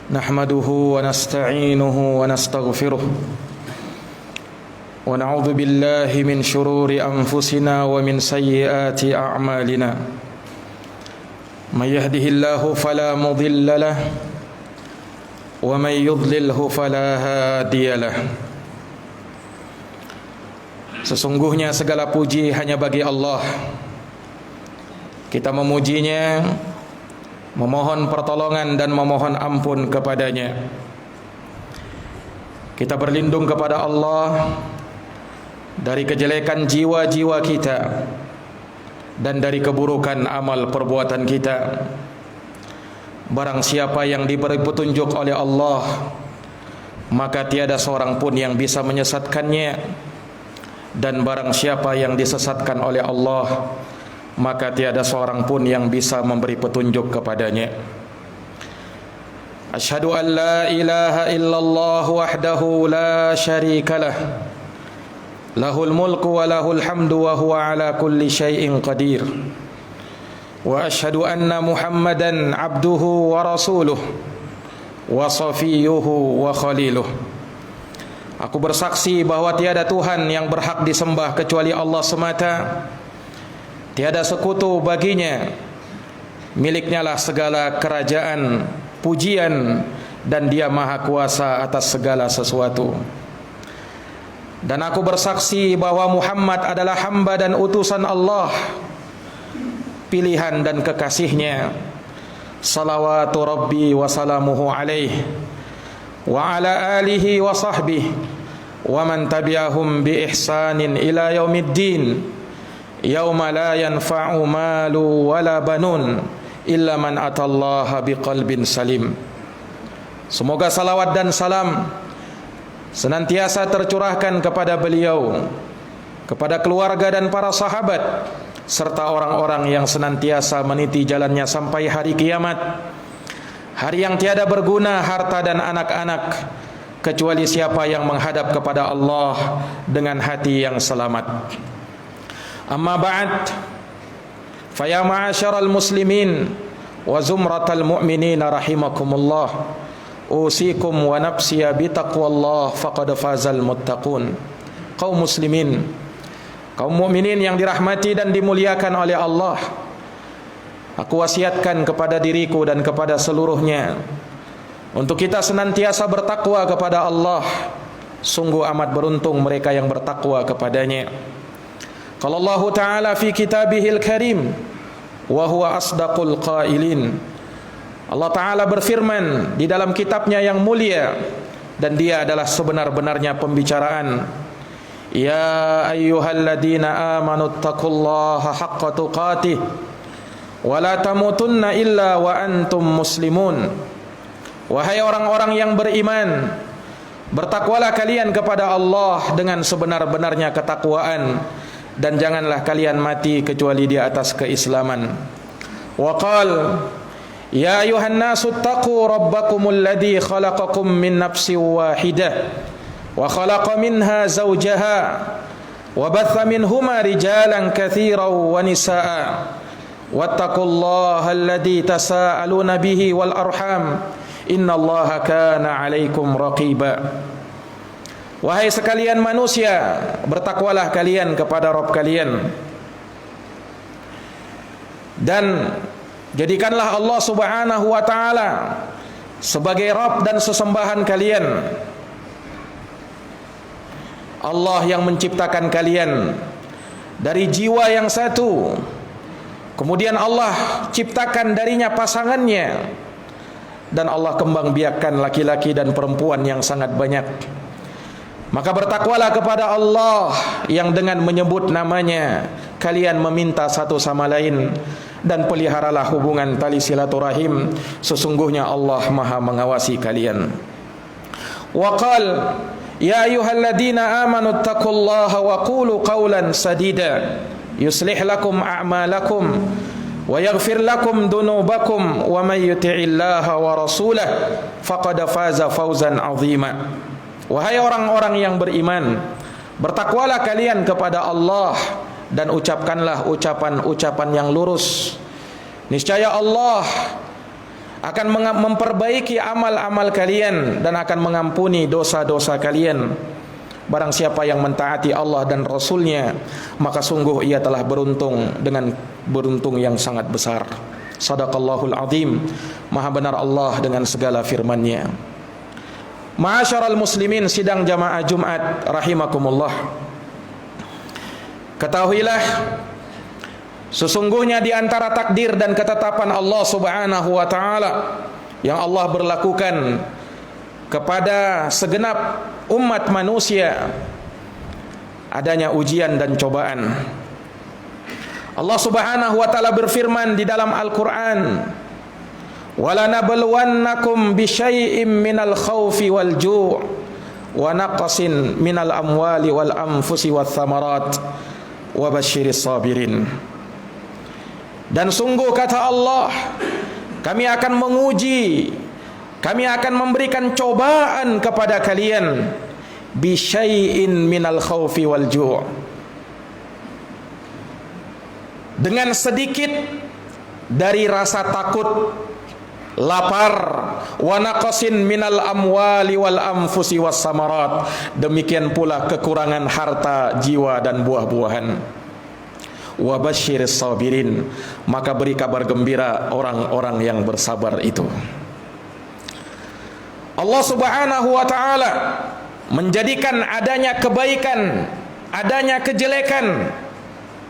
Nahmaduhu wa nasta'inuhu wa nastaghfiruh wa na'udzu billahi min shururi anfusina wa min sayyiati a'malina. May yahdihillahu fala mudilla lahu wa may yudlilhu fala hadiya lahu. Sesungguhnya segala puji hanya bagi Allah. Kita memujinya, memohon pertolongan dan memohon ampun kepadanya. Kita berlindung kepada Allah dari kejelekan jiwa-jiwa kita dan dari keburukan amal perbuatan kita. Barang siapa yang diberi petunjuk oleh Allah, maka tiada seorang pun yang bisa menyesatkannya. Dan barang siapa yang disesatkan oleh Allah, maka tiada seorang pun yang bisa memberi petunjuk kepadanya. Asyhadu an la ilaha illallah wahdahu la syarikalah, lahul mulku wa lahul hamdu wa huwa ala kulli syai'in qadir. Wa asyhadu anna Muhammadan abduhu wa rasuluh wa safiyuhu wa khaliluh. Aku bersaksi bahwa tiada Tuhan yang berhak disembah kecuali Allah semata. Tiada sekutu baginya. Miliknya lah segala kerajaan, pujian, dan Dia maha kuasa atas segala sesuatu. Dan aku bersaksi bahwa Muhammad adalah hamba dan utusan Allah, pilihan dan kekasihnya. Salawatu Rabbi wa salamuhu alaihi wa ala alihi wa sahbihi wa man tabi'ahum bi ihsanin ila yaumiddin. Yauma la yanfa'u malu wala banun illa man atallaha biqalbin salim. Semoga salawat dan salam senantiasa tercurahkan kepada beliau, kepada keluarga dan para sahabat, serta orang-orang yang senantiasa meniti jalannya sampai hari kiamat, hari yang tiada berguna harta dan anak-anak kecuali siapa yang menghadap kepada Allah dengan hati yang selamat. Amma ba'd, faya ma'asyaral muslimin wa zumratal mu'minin rahimakumullah, usikum wa nafsiya bitaqwallah faqad fazal muttaqun. Kaum muslimin, kaum mukminin yang dirahmati dan dimuliakan oleh Allah, aku wasiatkan kepada diriku dan kepada seluruhnya untuk kita senantiasa bertakwa kepada Allah. Sungguh amat beruntung mereka yang bertakwa kepadanya. Qala Allah Ta'ala fi kitabihil karim wa huwa asdaqul qailin. Allah Ta'ala berfirman di dalam kitabnya yang mulia, dan Dia adalah sebenar-benarnya pembicaraan. Ya ayyuhalladzina amanu taqullaha haqqa tuqatih wa la tamutunna illa wa antum muslimun. Wahai orang-orang yang beriman, bertakwalah kalian kepada Allah dengan sebenar-benarnya ketakwaan, dan janganlah kalian mati kecuali di atas keislaman. Wa qala ya ayuhan nasu taqu rabbakumul ladzi khalaqakum min nafsin wahidah wa khalaqa minha zawjaha wa batha minhuma rijalan katsiran wa nisaa wattaqullaha alladzi tasaaluna bihi wal arham innallaha kana 'alaikum raqiba. Wahai sekalian manusia, bertakwalah kalian kepada Rabb kalian, dan jadikanlah Allah Subhanahu wa Ta'ala sebagai Rabb dan sesembahan kalian. Allah yang menciptakan kalian dari jiwa yang satu, kemudian Allah ciptakan darinya pasangannya, dan Allah kembang biakkan laki-laki dan perempuan yang sangat banyak. Maka bertakwalah kepada Allah yang dengan menyebut namanya kalian meminta satu sama lain, dan peliharalah hubungan tali silaturahim. Sesungguhnya Allah maha mengawasi kalian. Wa qal ya ayyuhalladzina amanu taqullaha wa qulu qawlan sadida yuslih lakum a'malakum wa yaghfir lakum dunubakum wa may yuti'illaha wa rasulahu faqad faza fawzan 'azima. Wahai orang-orang yang beriman, bertakwalah kalian kepada Allah dan ucapkanlah ucapan-ucapan yang lurus. Niscaya Allah akan memperbaiki amal-amal kalian dan akan mengampuni dosa-dosa kalian. Barang siapa yang mentaati Allah dan Rasulnya, maka sungguh ia telah beruntung dengan beruntung yang sangat besar. Sadaqallahul azim. Maha benar Allah dengan segala firman-Nya. Ma'asyaral muslimin, sidang jamaah Jumat rahimakumullah. Ketahuilah, sesungguhnya di antara takdir dan ketetapan Allah Subhanahu wa taala yang Allah berlakukan kepada segenap umat manusia, adanya ujian dan cobaan. Allah Subhanahu wa taala berfirman di dalam Al-Qur'an, "Wala nabluwannakum bisyai'im minal khaufi wal ju' wa naqsin minal amwali wal anfusi wath thamarat wa basyiris sabirin." Dan sungguh kata Allah, kami akan menguji, kami akan memberikan cobaan kepada kalian bisyai'in minal khaufi wal ju', dengan sedikit dari rasa takut, lapar, wa naqsin minal amwali wal anfusi was samarat, demikian pula kekurangan harta, jiwa dan buah-buahan. Wa basyiris sabirin, maka beri kabar gembira orang-orang yang bersabar itu. Allah Subhanahu wa taala menjadikan adanya kebaikan, adanya kejelekan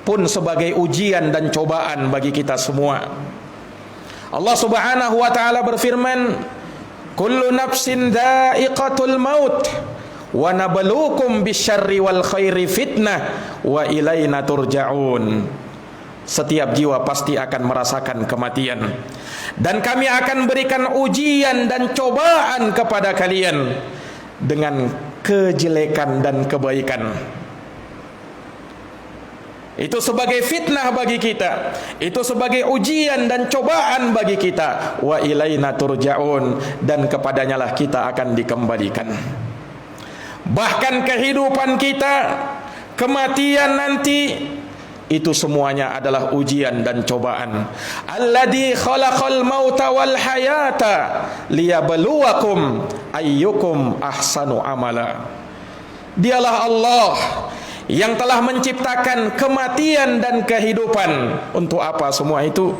pun sebagai ujian dan cobaan bagi kita semua. Allah Subhanahu wa taala berfirman, "Kullu nafsin dha'iqatul maut wa nabluukum bisyarri wal khairi fitnah wa ilaina turja'un." Setiap jiwa pasti akan merasakan kematian, dan kami akan berikan ujian dan cobaan kepada kalian dengan kejelekan dan kebaikan. Itu sebagai fitnah bagi kita, itu sebagai ujian dan cobaan bagi kita. Wa ilaina turja'un, dan kepadanya lah kita akan dikembalikan. Bahkan kehidupan kita, kematian nanti, itu semuanya adalah ujian dan cobaan. Alladzi khalaqal mauta wal hayata liyabluwakum ayyukum ahsanu amala. Dialah Allah yang telah menciptakan kematian dan kehidupan. Untuk apa semua itu?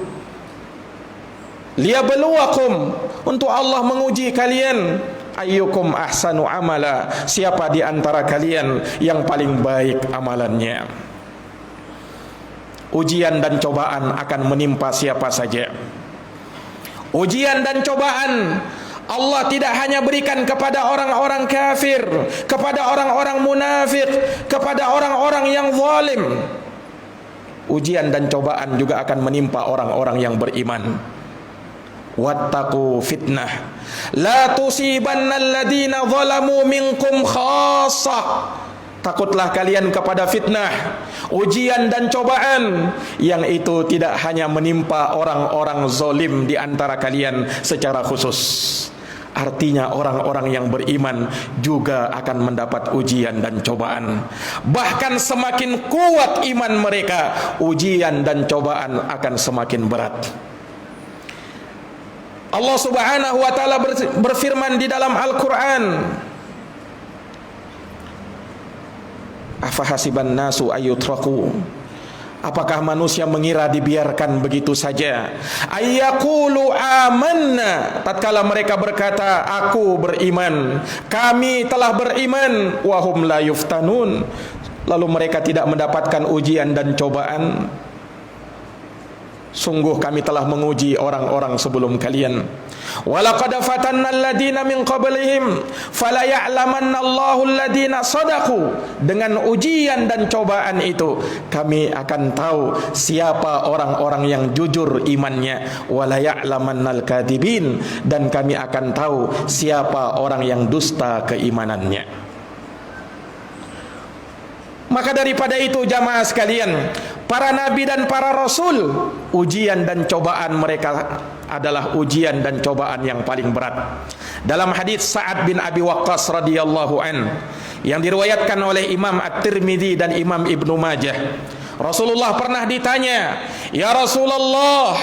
Liyabluwakum, untuk Allah menguji kalian. Ayyukum ahsanu amala, siapa di antara kalian yang paling baik amalannya. Ujian dan cobaan akan menimpa siapa saja. Ujian dan cobaan Allah tidak hanya berikan kepada orang-orang kafir, kepada orang-orang munafik, kepada orang-orang yang zalim. Ujian dan cobaan juga akan menimpa orang-orang yang beriman. Wattaqu fitnah la tusibanna alladhina zalamu minkum khassah. Takutlah kalian kepada fitnah, ujian dan cobaan yang itu tidak hanya menimpa orang-orang zalim di antara kalian secara khusus. Artinya orang-orang yang beriman juga akan mendapat ujian dan cobaan. Bahkan semakin kuat iman mereka, ujian dan cobaan akan semakin berat. Allah Subhanahu wa taala berfirman di dalam Al-Qur'an, "Afahasiban nasu ayyutraku." Apakah manusia mengira dibiarkan begitu saja? Ayyaqulu amanna, tatkala mereka berkata aku beriman, kami telah beriman, wahum la yuftanun, lalu mereka tidak mendapatkan ujian dan cobaan. Sungguh kami telah menguji orang-orang sebelum kalian. Walaqad fatanna alladziina min qablihim fala ya'lamanna Allahu alladziina shadaqu. Dengan ujian dan cobaan itu kami akan tahu siapa orang-orang yang jujur imannya. Wala ya'lamannal kadzibin, dan kami akan tahu siapa orang yang dusta keimanannya. Maka daripada itu jamaah sekalian, para nabi dan para rasul, ujian dan cobaan mereka adalah ujian dan cobaan yang paling berat. Dalam hadis Sa'ad bin Abi Waqqas radhiyallahu an yang diriwayatkan oleh Imam At-Tirmidzi dan Imam Ibnu Majah, Rasulullah pernah ditanya, "Ya Rasulullah,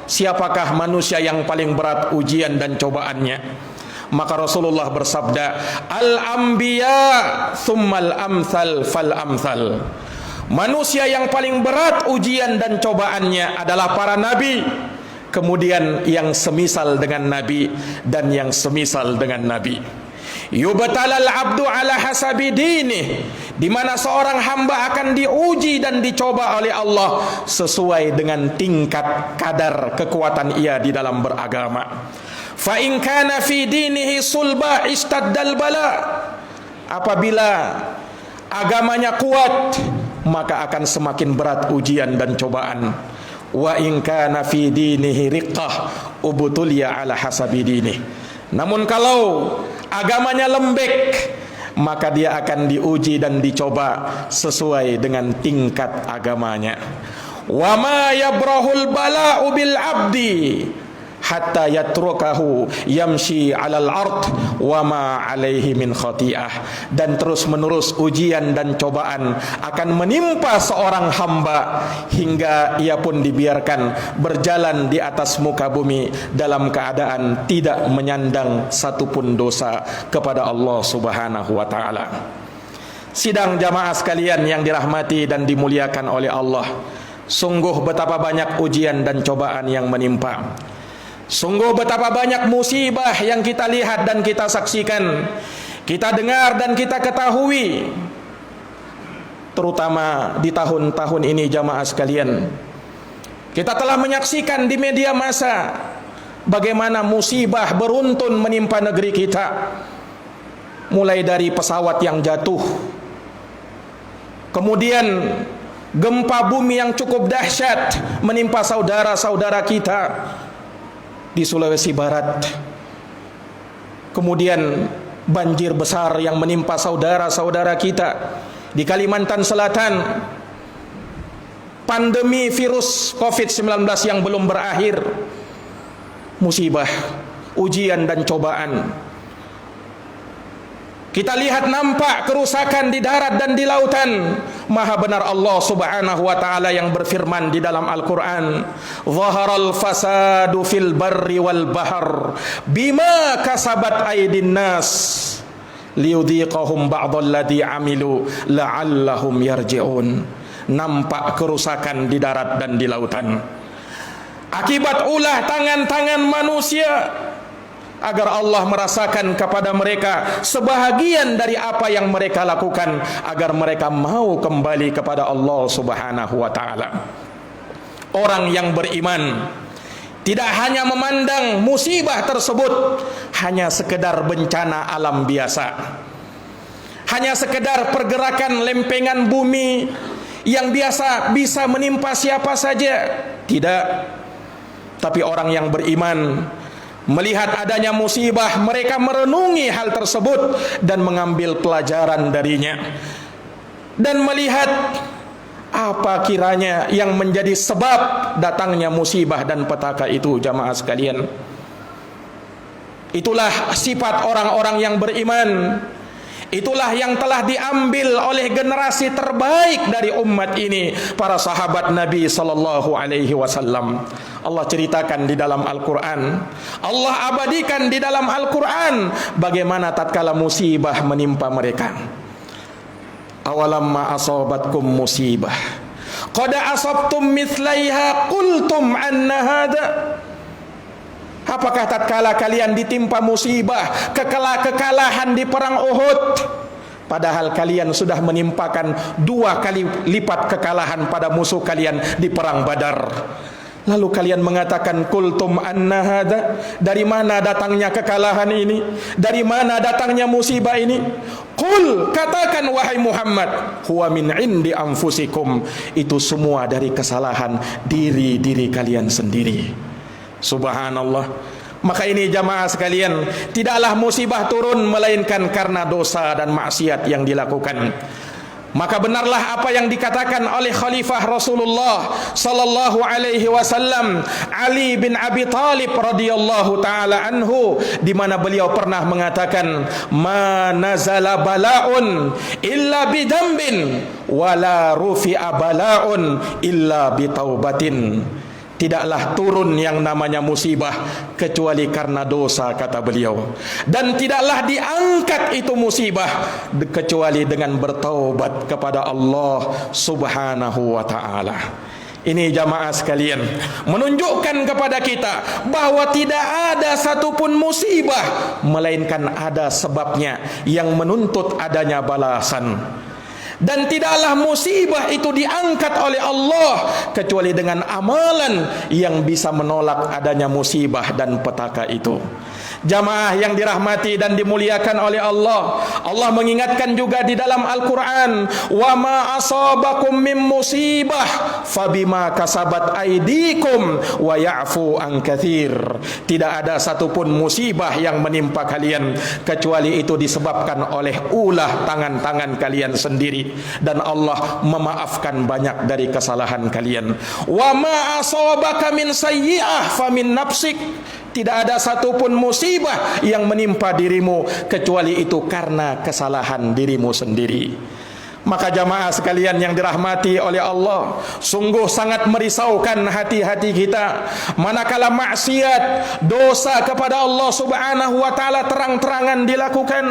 siapakah manusia yang paling berat ujian dan cobaannya? Maka Rasulullah bersabda, al-anbiya thummal amthal fal amthal. Manusia yang paling berat ujian dan cobaannya adalah para nabi, kemudian yang semisal dengan nabi, dan yang semisal dengan nabi. Yubtalal abdu ala hasabi dinih, di mana seorang hamba akan diuji dan dicoba oleh Allah sesuai dengan tingkat kadar kekuatan ia di dalam beragama. Fa in kana fi dinihi sulba istaddal bala. Apabila agamanya kuat, maka akan semakin berat ujian dan cobaan. Wa in kana fi dinihi riqqah ubtuliya ala hasabi dinih. Namun kalau agamanya lembek, maka dia akan diuji dan dicoba sesuai dengan tingkat agamanya. Wa ma yabrahul bala'u bil abdi hatta yatrukahu yamshi 'alal ard wa ma 'alaihi min khati'ah. Dan terus menerus ujian dan cobaan akan menimpa seorang hamba hingga ia pun dibiarkan berjalan di atas muka bumi dalam keadaan tidak menyandang satupun dosa kepada Allah Subhanahu wa taala. Sidang jamaah sekalian yang dirahmati dan dimuliakan oleh Allah, sungguh betapa banyak ujian dan cobaan yang menimpa. Sungguh betapa banyak musibah yang kita lihat dan kita saksikan, kita dengar dan kita ketahui, terutama di tahun-tahun ini jamaah sekalian. Kita telah menyaksikan di media massa bagaimana musibah beruntun menimpa negeri kita. Mulai dari pesawat yang jatuh, kemudian gempa bumi yang cukup dahsyat menimpa saudara-saudara kita di Sulawesi Barat, kemudian banjir besar yang menimpa saudara-saudara kita di Kalimantan Selatan, pandemi virus COVID-19 yang belum berakhir, musibah, ujian dan cobaan. Kita lihat nampak kerusakan di darat dan di lautan. Maha benar Allah Subhanahu wa taala yang berfirman di dalam Al-Qur'an, "Zaharal fasadu fil barri wal bahr bima kasabat aydin nas liyudhiqahum ba'dalladzi amilu la'allahum yarji'un." Nampak kerusakan di darat dan di lautan akibat ulah tangan-tangan manusia, agar Allah merasakan kepada mereka sebahagian dari apa yang mereka lakukan, agar mereka mau kembali kepada Allah Subhanahu wa taala. Orang yang beriman tidak hanya memandang musibah tersebut hanya sekedar bencana alam biasa, hanya sekedar pergerakan lempengan bumi yang biasa bisa menimpa siapa saja. Tidak. Tapi orang yang beriman melihat adanya musibah, mereka merenungi hal tersebut dan mengambil pelajaran darinya, dan melihat apa kiranya yang menjadi sebab datangnya musibah dan petaka itu. Jamaah sekalian, itulah sifat orang-orang yang beriman. Itulah yang telah diambil oleh generasi terbaik dari umat ini, para sahabat Nabi sallallahu alaihi wasallam. Allah ceritakan di dalam Al-Qur'an, Allah abadikan di dalam Al-Qur'an bagaimana tatkala musibah menimpa mereka. Awalamma asabatkum musibah qad asabtum mithlaiha qultum anna hada. Apakah tatkala kalian ditimpa musibah, kekalahan di perang Uhud, padahal kalian sudah menimpakan 2 kali lipat kekalahan pada musuh kalian di perang Badar, lalu kalian mengatakan qultum anna hada, dari mana datangnya kekalahan ini, dari mana datangnya musibah ini? Qul, katakan wahai Muhammad, huwa min indi anfusikum, itu semua dari kesalahan diri kalian sendiri. Subhanallah. Maka ini jamaah sekalian, tidaklah musibah turun melainkan karena dosa dan maksiat yang dilakukan. Maka benarlah apa yang dikatakan oleh Khalifah Rasulullah sallallahu alaihi wasallam, Ali bin Abi Thalib radhiyallahu taala anhu, di mana beliau pernah mengatakan, "Ma nazala bala'un illa bidambin wala rufi'a bala'un illa bitaubatin." tidaklah turun yang namanya musibah kecuali karena dosa, kata beliau. Dan tidaklah diangkat itu musibah kecuali dengan bertaubat kepada Allah Subhanahu wa ta'ala. Ini jamaah sekalian menunjukkan kepada kita bahwa tidak ada satupun musibah melainkan ada sebabnya yang menuntut adanya balasan. Dan tidaklah musibah itu diangkat oleh Allah kecuali dengan amalan yang bisa menolak adanya musibah dan petaka itu. Jamaah yang dirahmati dan dimuliakan oleh Allah, Allah mengingatkan juga di dalam Al-Quran, wa ma asabakum min musibah fabima kasabat aidikum wa ya'fu an katsir. Tidak ada satupun musibah yang menimpa kalian kecuali itu disebabkan oleh ulah tangan-tangan kalian sendiri, dan Allah memaafkan banyak dari kesalahan kalian. Wa ma asabaka min sayyi'ah famin nafsik. Tidak ada satupun musibah yang menimpa dirimu kecuali itu karena kesalahan dirimu sendiri. Maka jamaah sekalian yang dirahmati oleh Allah, sungguh sangat merisaukan hati-hati kita manakala maksiat, dosa kepada Allah Subhanahu wa ta'ala terang-terangan dilakukan,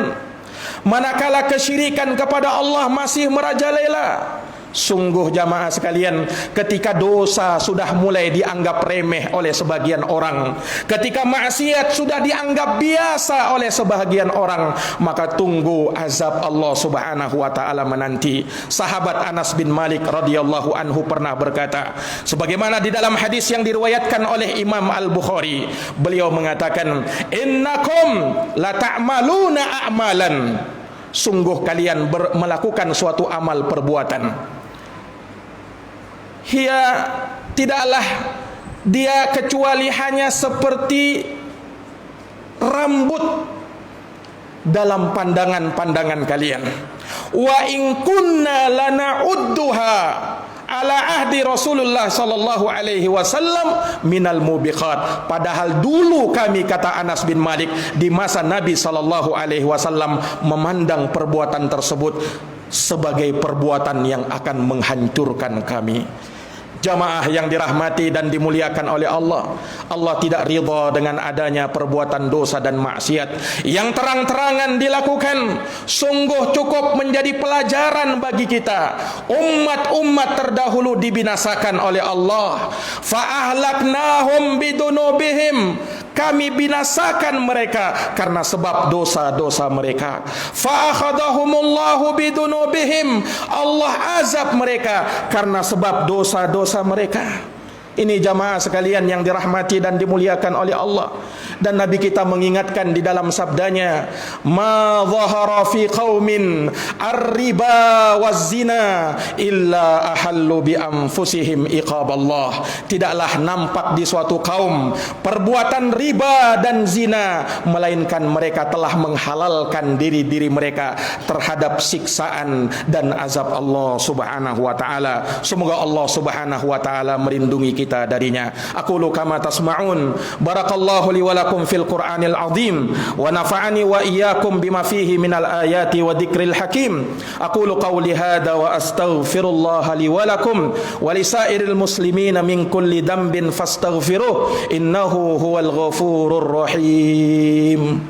manakala kesyirikan kepada Allah masih merajalela. Sungguh jamaah sekalian, ketika dosa sudah mulai dianggap remeh oleh sebagian orang, ketika maksiat sudah dianggap biasa oleh sebagian orang, maka tunggu azab Allah Subhanahu wa ta'ala menanti. Sahabat Anas bin Malik radhiyallahu anhu pernah berkata, sebagaimana di dalam hadis yang diriwayatkan oleh Imam Al-Bukhari, beliau mengatakan, innakum la ta'maluna a'malan. Sungguh kalian melakukan suatu amal perbuatan, tidaklah dia kecuali hanya seperti rambut dalam pandangan-pandangan kalian. Wa in kunna lana'udduha ala ahdi Rasulullah sallallahu alaihi wasallam minal mubiqat. Padahal dulu kami, kata Anas bin Malik, di masa Nabi sallallahu alaihi wasallam memandang perbuatan tersebut sebagai perbuatan yang akan menghancurkan kami. Jamaah yang dirahmati dan dimuliakan oleh Allah, Allah tidak ridha dengan adanya perbuatan dosa dan maksiat yang terang-terangan dilakukan. Sungguh cukup menjadi pelajaran bagi kita. Umat-umat terdahulu dibinasakan oleh Allah. Fa ahlaknahum bidunubihim. Kami binasakan mereka karena sebab dosa-dosa mereka. Fa akhadahumullahu bidunubihim. Allah azab mereka karena sebab dosa-dosa mereka. Ini jamaah sekalian yang dirahmati dan dimuliakan oleh Allah. Dan Nabi kita mengingatkan di dalam sabdanya, ma dhahara fi qaumin ar-riba waz-zina illa ahallu bi anfusihim iqaballah. Tidaklah nampak di suatu kaum perbuatan riba dan zina, melainkan mereka telah menghalalkan diri-diri mereka terhadap siksaan dan azab Allah Subhanahu wa ta'ala. Semoga Allah Subhanahu wa ta'ala melindungi kita darinya. Aqulu kama tasma'un. Barakallahu li wa lakum fil Qur'anil azim wa nafa'ani wa iyyakum bima fihi minal ayati wa dzikril hakim. Aqulu qawli hadza wa astaghfirullaha li wa lakum wa lisairil muslimina min kulli dhanbin fastaghfiruh innahu huwal ghafurur rahim.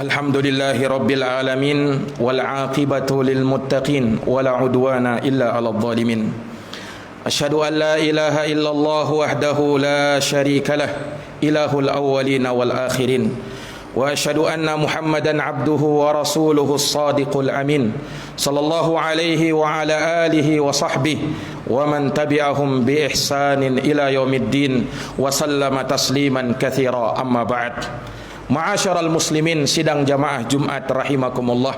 Alhamdulillahi rabbil alamin wal aqibatu lil muttaqin wala udwana illa 'alal zalimin. Asyhadu an la ilaha illallah wahdahu la syarika lah, ilahul awwalin wal akhirin. Wa asyhadu anna Muhammadan abduhu wa rasuluhu as-sadiqul amin. Sallallahu alaihi wa ala alihi wa sahbihi wa man tabi'ahum bi ihsanin ila yaumiddin wa sallama tasliman katsira, amma ba'd. Ma'asyiral muslimin sidang jamaah Jumat rahimakumullah.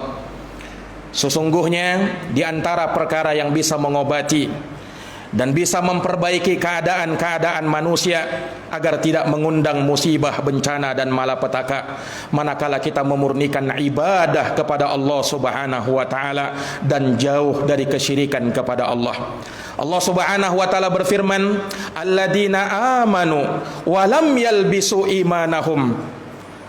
Sesungguhnya di antara perkara yang bisa mengobati dan bisa memperbaiki keadaan-keadaan manusia agar tidak mengundang musibah, bencana dan malapetaka manakala kita memurnikan ibadah kepada Allah Subhanahu wa taala dan jauh dari kesyirikan kepada Allah. Allah Subhanahu wa taala berfirman, alladzina amanu wa lam yalbisu imanahum,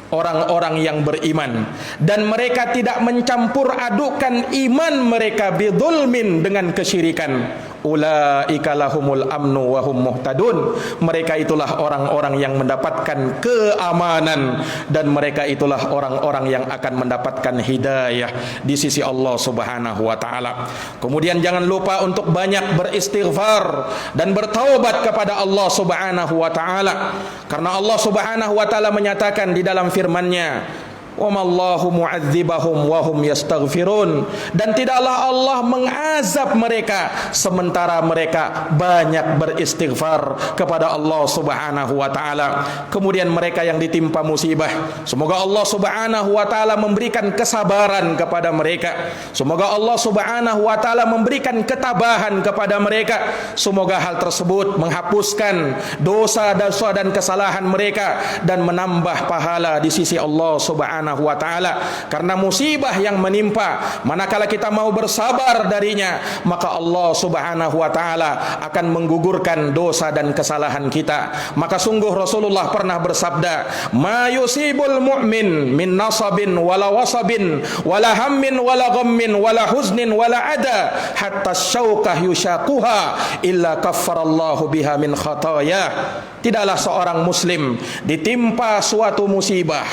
orang-orang yang beriman dan mereka tidak mencampur adukan iman mereka bidzulmin, dengan kesyirikan. Ulaika lahumul amnu wa hum muhtadun, mereka itulah orang-orang yang mendapatkan keamanan dan mereka itulah orang-orang yang akan mendapatkan hidayah di sisi Allah Subhanahu wa taala. Kemudian jangan lupa untuk banyak beristighfar dan bertaubat kepada Allah Subhanahu wa taala, karena Allah Subhanahu wa taala menyatakan di dalam firman-Nya, wa mallahu mu'adzibahum wa hum yastaghfirun, dan tidaklah Allah mengazab mereka sementara mereka banyak beristighfar kepada Allah Subhanahu wa taala. Kemudian mereka yang ditimpa musibah, semoga Allah Subhanahu wa taala memberikan kesabaran kepada mereka. Semoga Allah Subhanahu wa taala memberikan ketabahan kepada mereka. Semoga hal tersebut menghapuskan dosa-dosa dan kesalahan mereka dan menambah pahala di sisi Allah Subhanahu wa taala. Karena musibah yang menimpa, manakala kita mau bersabar darinya, maka Allah Subhanahu wa taala akan menggugurkan dosa dan kesalahan kita. Maka sungguh Rasulullah pernah bersabda, ma yusibul mu'min min nasabin wala wasabin wala hammin wala ghammin wala huznin wala ada hatta syaukah yushaquha illa kaffarallahu biha min khataya. Tidaklah seorang muslim ditimpa suatu musibah,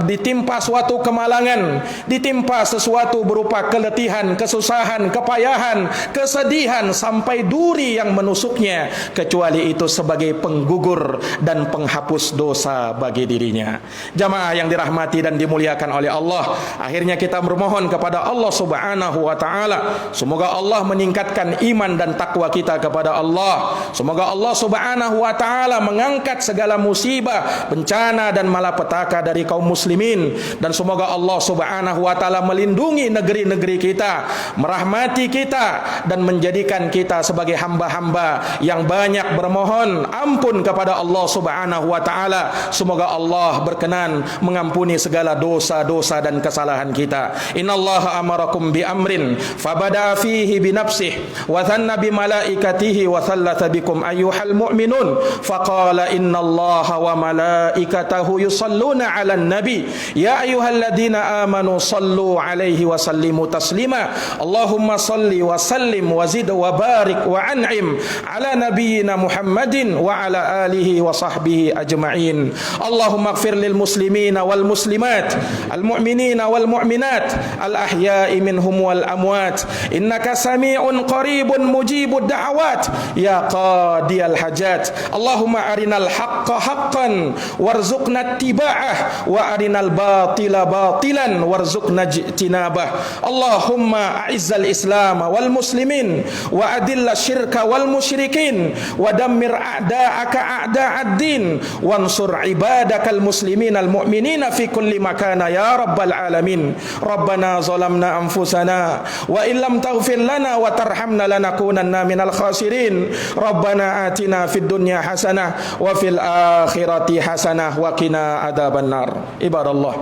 ditimpa suatu kemalangan, ditimpa sesuatu berupa keletihan, kesusahan, kepayahan, kesedihan sampai duri yang menusuknya, kecuali itu sebagai penggugur dan penghapus dosa bagi dirinya. Jamaah yang dirahmati dan dimuliakan oleh Allah, akhirnya kita bermohon kepada Allah Subhanahu wa taala, semoga Allah meningkatkan iman dan takwa kita kepada Allah. Semoga Allah Subhanahu wa taala mengangkat segala musibah, bencana dan malapetaka dari kaum muslimin, dan semoga Allah Subhanahu wa taala melindungi negeri-negeri kita, merahmati kita dan menjadikan kita sebagai hamba-hamba yang banyak bermohon ampun kepada Allah Subhanahu wa taala. Semoga Allah berkenan mengampuni segala dosa-dosa dan kesalahan kita. Innallaha amarakum bi amrin fabada fihi bi nafsihi wa thanna bi malaikatihi wa thallatha bikum ayyuhal mu'minun faqala innallaha wa malaikatahu yusalluna 'alan nabi ya ayyuhalladzina amanu sallu 'alaihi wa sallimu taslima. Allahumma salli wa sallim wa zid wa barik wa an'im 'ala nabiyyina Muhammadin wa 'ala alihi wa sahbihi ajma'in. Allahumma ighfir lil muslimina wal muslimat, al mu'minina wal mu'minat, al ahya'i minhum wal amwat, innaka sami'un qaribun mujibud da'awat ya qadiyal hajat. Allahumma arinal haqqa haqqan warzuqna ittiba'ah wa arinal batila batilan warzuqna ijtinabah. Allahumma a'izzal islam wal muslimin wa adilla syirka wal musyrikin wa dammir a'da'aka a'da'ad din wansur ibadakal muslimin al mu'minina fi kulli makana ya rabbal alamin. Rabbana zalamna anfusana wa illam taghfir lana wa tarhamna lanakunanna minal khasirin. Rabbana atina fid dunya hasanah wa fil akhirati hasanah wa qina adzaban nar. Ibadallah,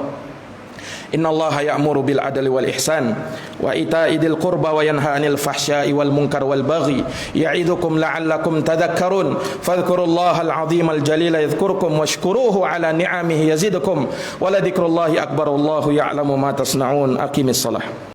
innallaha ya'muru bil adli wal ihsan wa ita'i dzil qurba wa yanha 'anil fahsya'i wal munkar wal baghi ya'idzukum la'allakum tadhakkarun. Fadhkurullaha al-'azima al-jalila yadhkurkum washkuruhu 'ala ni'amihi yazidkum wa la dzikrullahi akbar. Wallahu ya'lamu ma tasna'un. Aqimis shalah.